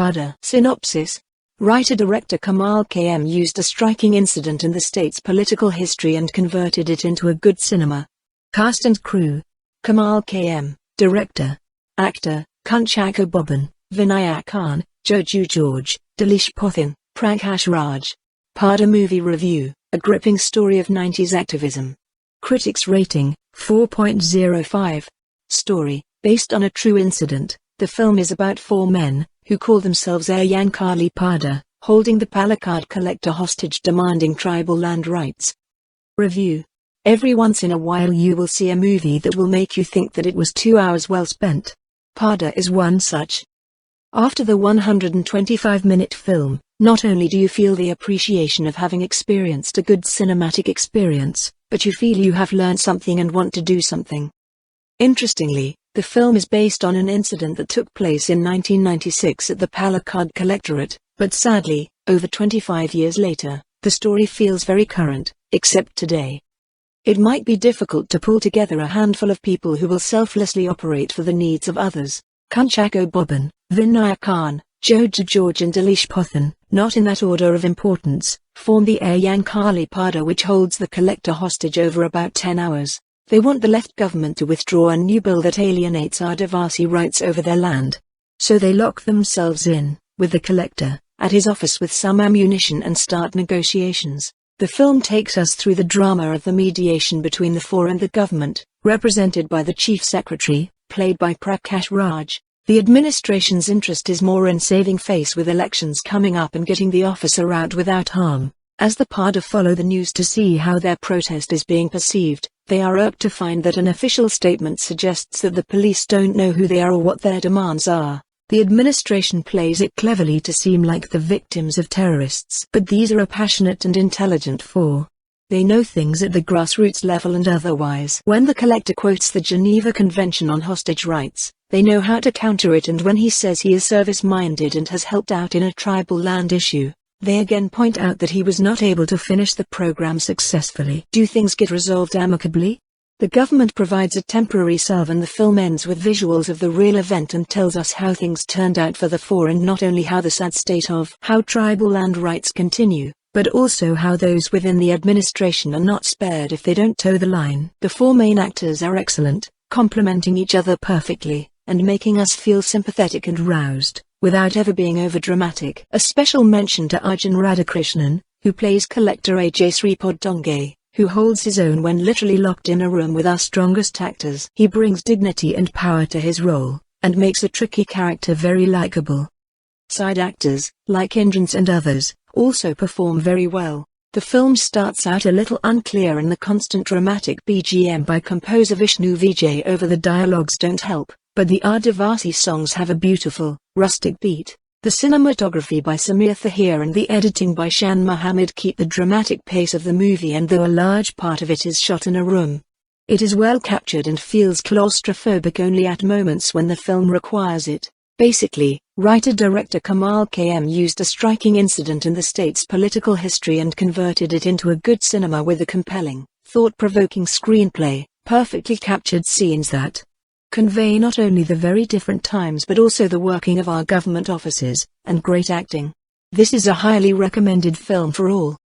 Pada. Synopsis. Writer-director Kamal KM used a striking incident in the state's political history and converted it into a good cinema. Cast and crew. Kamal KM, director. Actor, Kunchacko Boban, Vinayakan, Joju George, Pothan, Prakash Raj. Pada movie review, a gripping story of 90s activism. Critics rating, 4.05. Story, based on a true incident, the film is about four men, who call themselves Ayyankali Pada, holding the Palakkad Collectorate hostage demanding tribal land rights. Review. Every once in a while you will see a movie that will make you think that it was 2 hours well spent. Pada is one such. After the 125-minute film, not only do you feel the appreciation of having experienced a good cinematic experience, but you feel you have learned something and want to do something. Interestingly, the film is based on an incident that took place in 1996 at the Palakkad Collectorate, but sadly, over 25 years later, the story feels very current, except today. It might be difficult to pull together a handful of people who will selflessly operate for the needs of others. Kunchacko Boban, Vinayakan, Joju George and Pothan, not in that order of importance, form the Ayyankali Pada, which holds the collector hostage over about 10 hours. They want the left government to withdraw a new bill that alienates Adivasi rights over their land. So they lock themselves in, with the collector, at his office with some ammunition and start negotiations. The film takes us through the drama of the mediation between the four and the government, represented by the Chief Secretary, played by Prakash Raj. The administration's interest is more in saving face with elections coming up and getting the officer out without harm. As the Pada follow the news to see how their protest is being perceived, they are irked to find that an official statement suggests that the police don't know who they are or what their demands are. The administration plays it cleverly to seem like the victims of terrorists. But these are a passionate and intelligent four. They know things at the grassroots level and otherwise. When the collector quotes the Geneva Convention on Hostage Rights, they know how to counter it, and when he says he is service-minded and has helped out in a tribal land issue, they again point out that he was not able to finish the program successfully. Do things get resolved amicably? The government provides a temporary salve and the film ends with visuals of the real event and tells us how things turned out for the four, and not only how the sad state of how tribal land rights continue, but also how those within the administration are not spared if they don't toe the line. The four main actors are excellent, complementing each other perfectly, and making us feel sympathetic and roused, without ever being overdramatic. A special mention to Arjun Radhakrishnan, who plays Collector Ajay Sripodonge, who holds his own when literally locked in a room with our strongest actors. He brings dignity and power to his role, and makes a tricky character very likable. Side actors, like Indrans and others, also perform very well. The film starts out a little unclear, and the constant dramatic BGM by composer Vishnu Vijay over the dialogues don't help, but the Adivasi songs have a beautiful, rustic beat. The cinematography by Samir Thahir and the editing by Shan Mohammed keep the dramatic pace of the movie, and though a large part of it is shot in a room, it is well captured and feels claustrophobic only at moments when the film requires it. Basically, writer-director Kamal KM used a striking incident in the state's political history and converted it into a good cinema with a compelling, thought-provoking screenplay, perfectly captured scenes that convey not only the very different times but also the working of our government offices, and great acting. This is a highly recommended film for all.